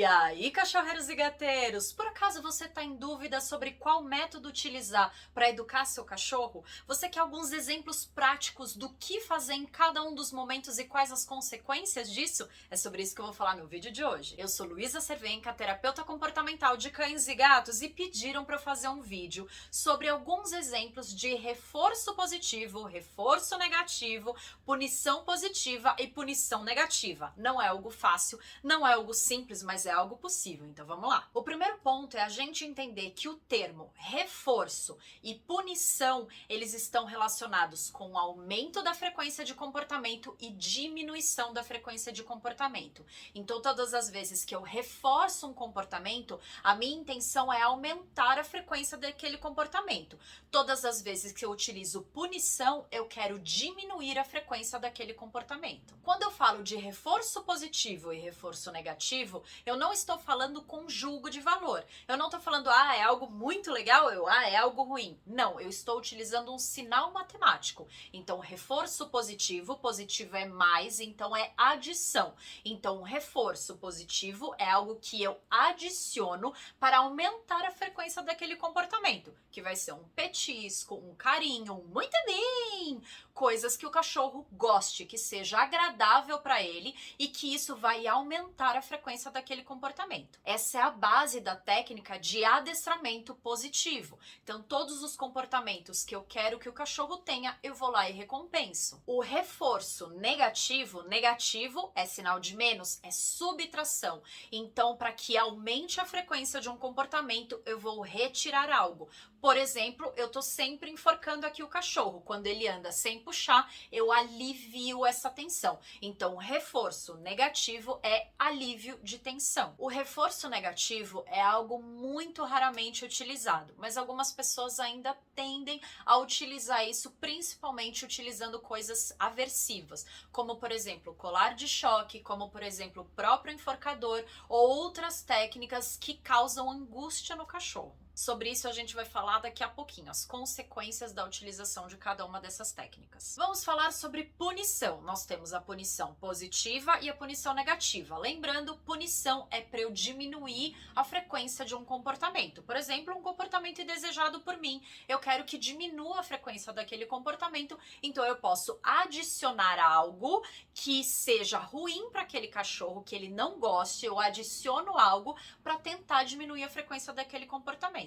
E aí, cachorreiros e gateiros, por acaso você está em dúvida sobre qual método utilizar para educar seu cachorro? Você quer alguns exemplos práticos do que fazer em cada um dos momentos e quais as consequências disso? É sobre isso que eu vou falar no vídeo de hoje. Eu sou Luísa Cervenka, terapeuta comportamental de cães e gatos, e pediram para eu fazer um vídeo sobre alguns exemplos de reforço positivo, reforço negativo, punição positiva e punição negativa. Não é algo fácil, não é algo simples, mas é algo possível, então vamos lá. O primeiro ponto é a gente entender que o termo reforço e punição, eles estão relacionados com o aumento da frequência de comportamento e diminuição da frequência de comportamento. Então, todas as vezes que eu reforço um comportamento, a minha intenção é aumentar a frequência daquele comportamento. Todas as vezes que eu utilizo punição, eu quero diminuir a frequência daquele comportamento. Quando eu falo de reforço positivo e reforço negativo, eu não estou falando com julgo de valor. Eu não estou falando, é algo muito legal, é algo ruim. Não, eu estou utilizando um sinal matemático. Então, reforço positivo, positivo é mais, então é adição. Então, reforço positivo é algo que eu adiciono para aumentar a frequência daquele comportamento, que vai ser um petisco, um carinho, um muito bem, coisas que o cachorro goste, que seja agradável para ele e que isso vai aumentar a frequência daquele comportamento. Essa é a base da técnica de adestramento positivo. Então, todos os comportamentos que eu quero que o cachorro tenha, eu vou lá e recompenso. O reforço negativo, negativo é sinal de menos, é subtração. Então, para que aumente a frequência de um comportamento, eu vou retirar algo. Por exemplo, eu tô sempre enforcando aqui o cachorro. Quando ele anda sem puxar, eu alivio essa tensão. Então, o reforço negativo é alívio de tensão. O reforço negativo é algo muito raramente utilizado, mas algumas pessoas ainda tendem a utilizar isso, principalmente utilizando coisas aversivas, como, por exemplo, colar de choque, como, por exemplo, o próprio enforcador ou outras técnicas que causam angústia no cachorro. Sobre isso a gente vai falar daqui a pouquinho, as consequências da utilização de cada uma dessas técnicas. Vamos falar sobre punição. Nós temos a punição positiva e a punição negativa. Lembrando, punição é para eu diminuir a frequência de um comportamento. Por exemplo, um comportamento indesejado por mim. Eu quero que diminua a frequência daquele comportamento, então eu posso adicionar algo que seja ruim para aquele cachorro, que ele não goste, eu adiciono algo para tentar diminuir a frequência daquele comportamento.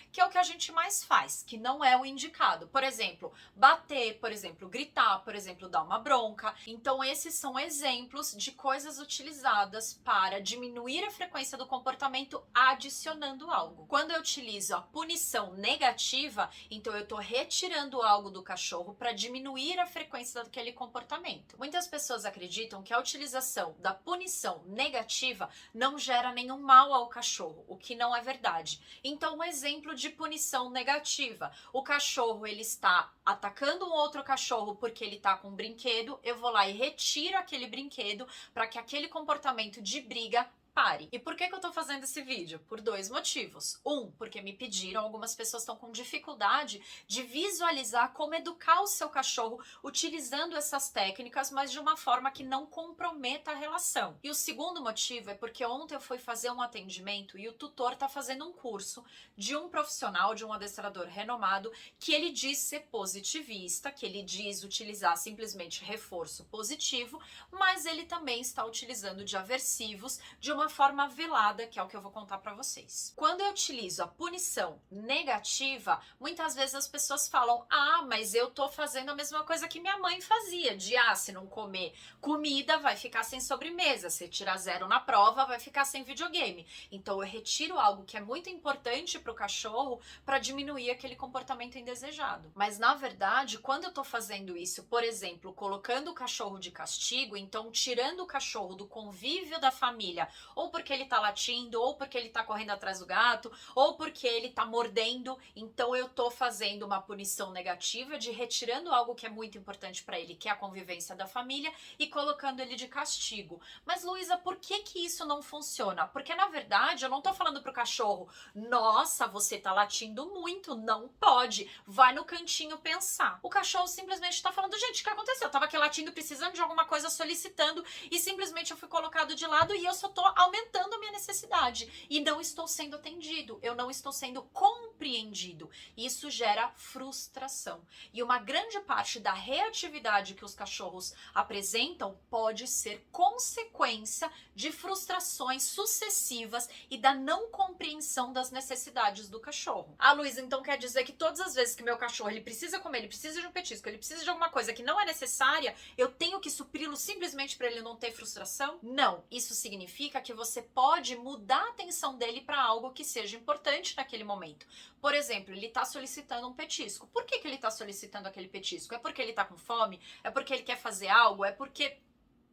Que é o que a gente mais faz, que não é o indicado. Por exemplo, bater, por exemplo, gritar, por exemplo, dar uma bronca. Então, esses são exemplos de coisas utilizadas para diminuir a frequência do comportamento adicionando algo. Quando eu utilizo a punição negativa, então eu estou retirando algo do cachorro para diminuir a frequência daquele comportamento. Muitas pessoas acreditam que a utilização da punição negativa não gera nenhum mal ao cachorro, o que não é verdade. Então, um exemplo de punição negativa. O cachorro, ele está atacando um outro cachorro porque ele está com um brinquedo, eu vou lá e retiro aquele brinquedo para que aquele comportamento de briga pare. E por que eu tô fazendo esse vídeo? Por dois motivos. Porque me pediram, algumas pessoas estão com dificuldade de visualizar como educar o seu cachorro utilizando essas técnicas, mas de uma forma que não comprometa a relação. E o segundo motivo é porque ontem eu fui fazer um atendimento e o tutor tá fazendo um curso de um profissional, de um adestrador renomado, que ele diz ser positivista, que ele diz utilizar simplesmente reforço positivo, mas ele também está utilizando de aversivos, de uma forma velada, que é o que eu vou contar pra vocês. Quando eu utilizo a punição negativa, muitas vezes as pessoas falam, mas eu tô fazendo a mesma coisa que minha mãe fazia, de se não comer comida, vai ficar sem sobremesa, se tirar 0 na prova, vai ficar sem videogame. Então eu retiro algo que é muito importante pro cachorro para diminuir aquele comportamento indesejado. Mas na verdade, quando eu tô fazendo isso, por exemplo, colocando o cachorro de castigo, então tirando o cachorro do convívio da família, ou porque ele tá latindo, ou porque ele tá correndo atrás do gato, ou porque ele tá mordendo, então eu tô fazendo uma punição negativa de retirando algo que é muito importante para ele, que é a convivência da família, e colocando ele de castigo. Mas Luísa, por que isso não funciona? Porque na verdade eu não tô falando pro cachorro, nossa, você tá latindo muito, não pode, vai no cantinho pensar. O cachorro simplesmente tá falando, gente, o que aconteceu? Eu tava aqui latindo, precisando de alguma coisa, solicitando, e simplesmente eu fui colocado de lado e eu só tô aumentando a minha necessidade e não estou sendo atendido, eu não estou sendo compreendido. Isso gera frustração. E uma grande parte da reatividade que os cachorros apresentam pode ser consequência de frustrações sucessivas e da não compreensão das necessidades do cachorro. Ah, Luísa, então quer dizer que todas as vezes que meu cachorro ele precisa comer, ele precisa de um petisco, ele precisa de alguma coisa que não é necessária, eu tenho que supri-lo simplesmente para ele não ter frustração? Não. Isso significa que você pode mudar a atenção dele para algo que seja importante naquele momento. Por exemplo, ele está solicitando um petisco. Por que ele está solicitando aquele petisco? É porque ele está com fome? É porque ele quer fazer algo? É porque...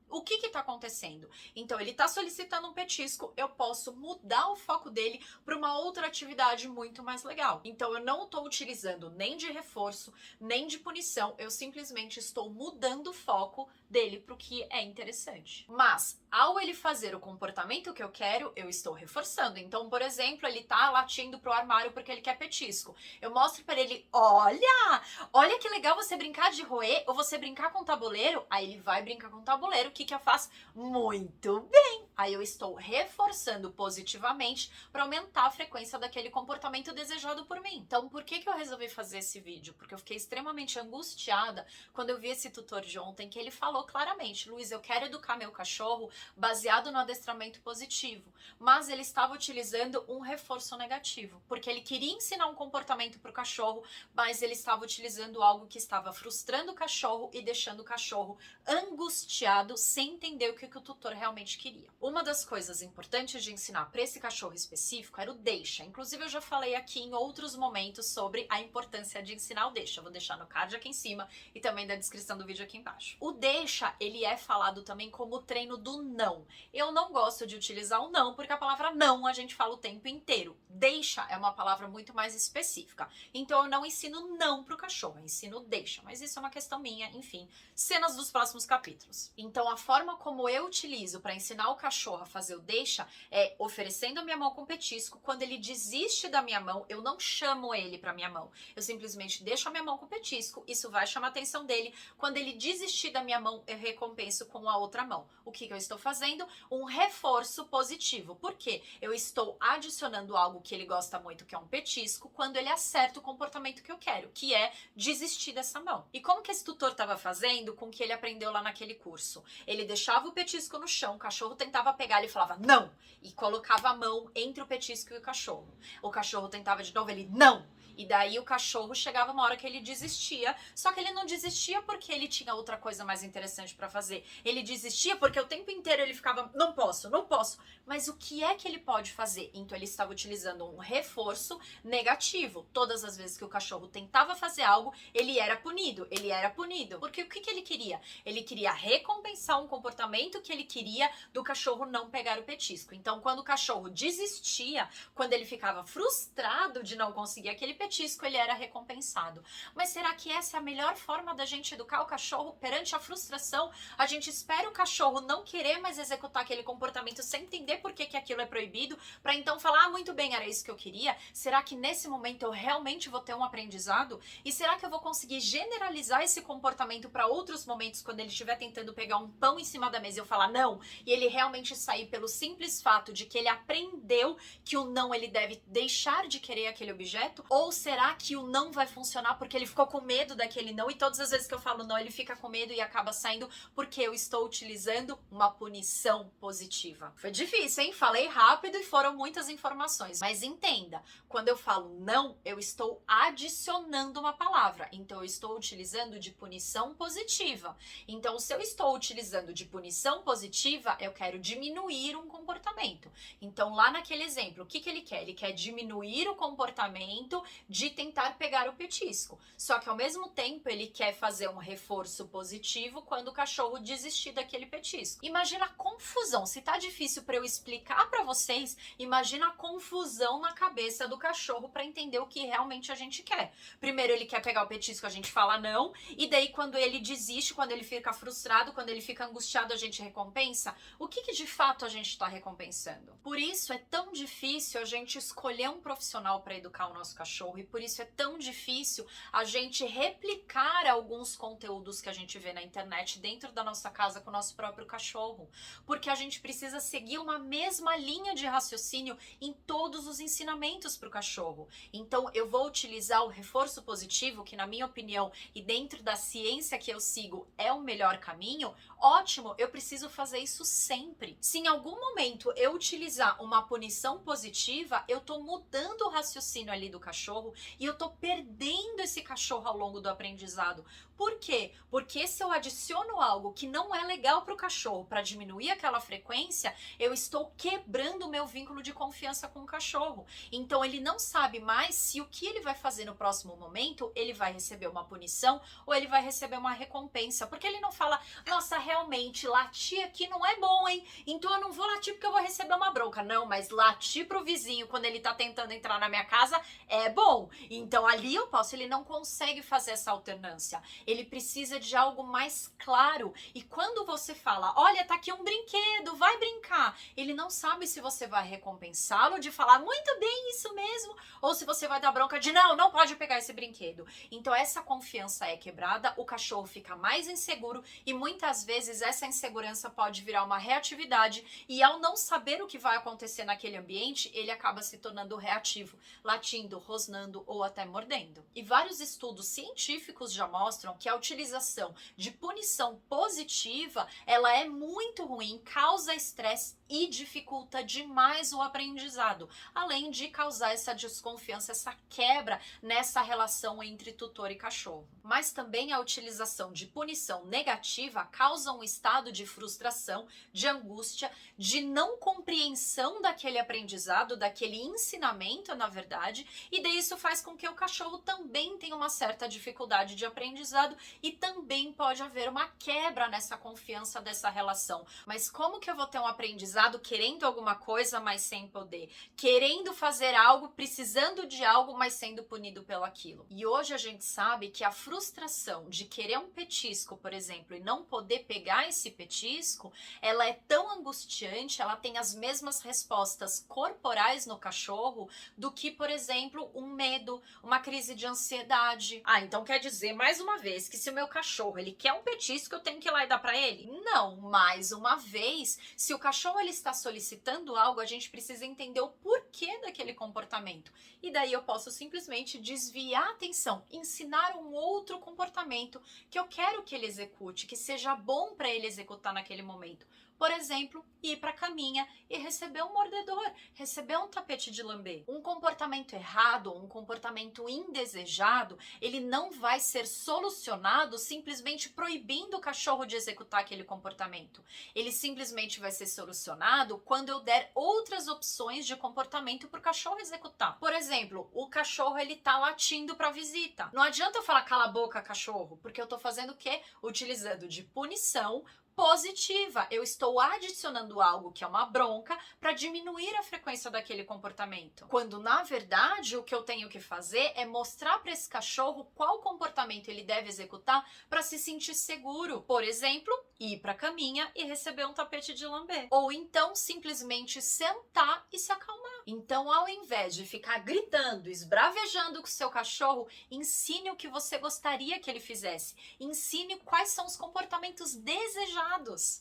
O que está acontecendo? Então, ele está solicitando um petisco, eu posso mudar o foco dele para uma outra atividade muito mais legal. Então, eu não estou utilizando nem de reforço, nem de punição, eu simplesmente estou mudando o foco dele para o que é interessante. Mas, ao ele fazer o comportamento que eu quero, eu estou reforçando. Então, por exemplo, ele tá latindo pro armário porque ele quer petisco. Eu mostro para ele, olha que legal você brincar de roer ou você brincar com tabuleiro. Aí ele vai brincar com tabuleiro. O que eu faço? Muito bem! Aí eu estou reforçando positivamente para aumentar a frequência daquele comportamento desejado por mim. Então, por que eu resolvi fazer esse vídeo? Porque eu fiquei extremamente angustiada quando eu vi esse tutor de ontem, que ele falou claramente, Luiz, eu quero educar meu cachorro baseado no adestramento positivo, mas ele estava utilizando um reforço negativo, porque ele queria ensinar um comportamento para o cachorro, mas ele estava utilizando algo que estava frustrando o cachorro e deixando o cachorro angustiado, sem entender o que o tutor realmente queria. Uma das coisas importantes de ensinar para esse cachorro específico era o deixa. Inclusive, eu já falei aqui em outros momentos sobre a importância de ensinar o deixa. Eu vou deixar no card aqui em cima e também na descrição do vídeo aqui embaixo. O deixa, ele é falado também como treino do não. Eu não gosto de utilizar o não, porque a palavra não a gente fala o tempo inteiro. Deixa é uma palavra muito mais específica. Então, eu não ensino não pro cachorro, eu ensino deixa. Mas isso é uma questão minha, enfim. Cenas dos próximos capítulos. Então, a forma como eu utilizo para ensinar o cachorro a fazer o deixa é oferecendo a minha mão com petisco. Quando ele desiste da minha mão, eu não chamo ele para minha mão. Eu simplesmente deixo a minha mão com petisco. Isso vai chamar a atenção dele. Quando ele desistir da minha mão, eu recompenso com a outra mão. O que eu estou fazendo? Um reforço positivo. Por quê? Eu estou adicionando algo que ele gosta muito, que é um petisco, quando ele acerta o comportamento que eu quero, que é desistir dessa mão. E como que esse tutor estava fazendo com o que ele aprendeu lá naquele curso? Ele deixava o petisco no chão, o cachorro tentava pegar, ele falava não, e colocava a mão entre o petisco e o cachorro. O cachorro tentava de novo, ele não. E daí o cachorro chegava uma hora que ele desistia, só que ele não desistia porque ele tinha outra coisa mais interessante para fazer. Ele desistia porque o tempo inteiro ele ficava, não posso, não posso. Mas o que é que ele pode fazer? Então ele estava utilizando um reforço negativo. Todas as vezes que o cachorro tentava fazer algo, ele era punido, ele era punido. Porque o que ele queria? Ele queria recompensar um comportamento que ele queria do cachorro não pegar o petisco. Então quando o cachorro desistia, quando ele ficava frustrado de não conseguir aquele petisco, ele era recompensado. Mas será que essa é a melhor forma da gente educar o cachorro perante a frustração? A gente espera o cachorro não querer mais executar aquele comportamento sem entender por que aquilo é proibido, para então falar, ah, muito bem, era isso que eu queria? Será que nesse momento eu realmente vou ter um aprendizado? E será que eu vou conseguir generalizar esse comportamento para outros momentos, quando ele estiver tentando pegar um pão em cima da mesa e eu falar não, e ele realmente sair pelo simples fato de que ele aprendeu que o não ele deve deixar de querer aquele objeto? Ou será que o não vai funcionar porque ele ficou com medo daquele não e todas as vezes que eu falo não, ele fica com medo e acaba saindo porque eu estou utilizando uma punição positiva? Foi difícil, hein? Falei rápido e foram muitas informações, mas entenda, quando eu falo não, eu estou adicionando uma palavra, então eu estou utilizando de punição positiva. Então, se eu estou utilizando de punição positiva, eu quero diminuir um comportamento. Então, lá naquele exemplo, o que ele quer? Ele quer diminuir o comportamento de tentar pegar o petisco. Só que ao mesmo tempo ele quer fazer um reforço positivo quando o cachorro desistir daquele petisco. Imagina a confusão. Se tá difícil para eu explicar para vocês, imagina a confusão na cabeça do cachorro para entender o que realmente a gente quer. Primeiro ele quer pegar o petisco, a gente fala não, e daí quando ele desiste, quando ele fica frustrado, quando ele fica angustiado, a gente recompensa. O que de fato a gente está recompensando? Por isso é tão difícil a gente escolher um profissional para educar o nosso cachorro, cachorro, e por isso é tão difícil a gente replicar alguns conteúdos que a gente vê na internet dentro da nossa casa com o nosso próprio cachorro, porque a gente precisa seguir uma mesma linha de raciocínio em todos os ensinamentos para o cachorro. Então eu vou utilizar o reforço positivo, que na minha opinião e dentro da ciência que eu sigo é o melhor caminho. Ótimo, eu preciso fazer isso sempre. Se em algum momento eu utilizar uma punição positiva, eu tô mudando o raciocínio ali do cachorro e eu tô perdendo esse cachorro ao longo do aprendizado. Por quê? Porque se eu adiciono algo que não é legal para o cachorro para diminuir aquela frequência, eu estou quebrando o meu vínculo de confiança com o cachorro. Então ele não sabe mais se o que ele vai fazer no próximo momento, ele vai receber uma punição ou ele vai receber uma recompensa. Porque ele não fala, nossa, realmente, latir aqui não é bom, hein? Então eu não vou latir porque eu vou receber uma bronca. Não, mas latir pro vizinho quando ele tá tentando entrar na minha casa é bom. Então ali eu posso. Ele não consegue fazer essa alternância. Ele precisa de algo mais claro. E quando você fala, olha, tá aqui um brinquedo, vai brincar. Ele não sabe se você vai recompensá-lo de falar, muito bem, isso mesmo, ou se você vai dar bronca de, não, não pode pegar esse brinquedo. Então essa confiança é quebrada, o cachorro fica mais inseguro e muitas vezes essa insegurança pode virar uma reatividade e ao não saber o que vai acontecer naquele ambiente, ele acaba se tornando reativo, latindo, rosnando ou até mordendo. E vários estudos científicos já mostram que a utilização de punição positiva, ela é muito ruim, causa estresse e dificulta demais o aprendizado, além de causar essa desconfiança, essa quebra nessa relação entre tutor e cachorro. Mas também a utilização de punição negativa causa um estado de frustração, de angústia, de não compreensão daquele aprendizado, daquele ensinamento, na verdade, e daí isso faz com que o cachorro também tenha uma certa dificuldade de aprendizado e também pode haver uma quebra nessa confiança dessa relação. Mas como que eu vou ter um aprendizado querendo alguma coisa, mas sem poder, querendo fazer algo, precisando de algo, mas sendo punido pelo aquilo? E hoje a gente sabe que a frustração de querer um petisco, por exemplo, e não poder pegar esse petisco, ela é tão angustiante, ela tem as mesmas respostas corporais no cachorro do que, por exemplo, um medo, uma crise de ansiedade. Ah, então quer dizer, mais uma vez, que se o meu cachorro ele quer um petisco, eu tenho que ir lá e dar pra ele? Não, mais uma vez, se o cachorro ele está solicitando algo, a gente precisa entender o porquê daquele comportamento. E daí eu posso simplesmente desviar a atenção, ensinar um outro comportamento que eu quero que ele execute, que seja bom para ele executar naquele momento. Por exemplo, ir para a caminha e receber um mordedor, receber um tapete de lamber. Um comportamento errado, um comportamento indesejado, ele não vai ser solucionado simplesmente proibindo o cachorro de executar aquele comportamento. Ele simplesmente vai ser solucionado quando eu der outras opções de comportamento para o cachorro executar. Por exemplo, o cachorro ele tá latindo para visita. Não adianta eu falar cala a boca, cachorro, porque eu tô fazendo o quê? Utilizando de punição positiva. Eu estou adicionando algo que é uma bronca para diminuir a frequência daquele comportamento. Quando, na verdade, o que eu tenho que fazer é mostrar para esse cachorro qual comportamento ele deve executar para se sentir seguro. Por exemplo, ir para a caminha e receber um tapete de lamber. Ou então, simplesmente sentar e se acalmar. Então, ao invés de ficar gritando, esbravejando com o seu cachorro, ensine o que você gostaria que ele fizesse. Ensine quais são os comportamentos desejados.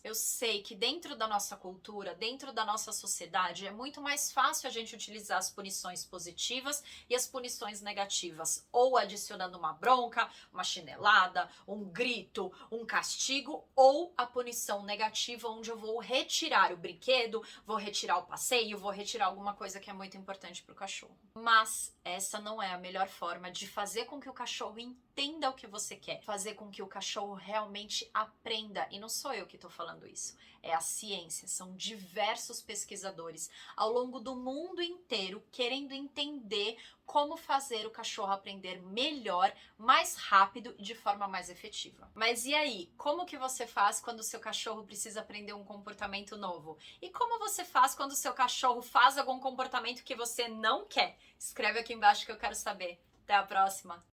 Eu sei que dentro da nossa cultura, dentro da nossa sociedade, é muito mais fácil a gente utilizar as punições positivas e as punições negativas, ou adicionando uma bronca, uma chinelada, um grito, um castigo, ou a punição negativa, onde eu vou retirar o brinquedo, vou retirar o passeio, vou retirar alguma coisa que é muito importante para o cachorro. Mas essa não é a melhor forma de fazer com que o cachorro entenda o que você quer, fazer com que o cachorro realmente aprenda. E não sou eu que estou falando isso, é a ciência, são diversos pesquisadores ao longo do mundo inteiro querendo entender como fazer o cachorro aprender melhor, mais rápido e de forma mais efetiva. Mas e aí, como que você faz quando o seu cachorro precisa aprender um comportamento novo? E como você faz quando o seu cachorro faz algum comportamento que você não quer? Escreve aqui embaixo que eu quero saber. Até a próxima!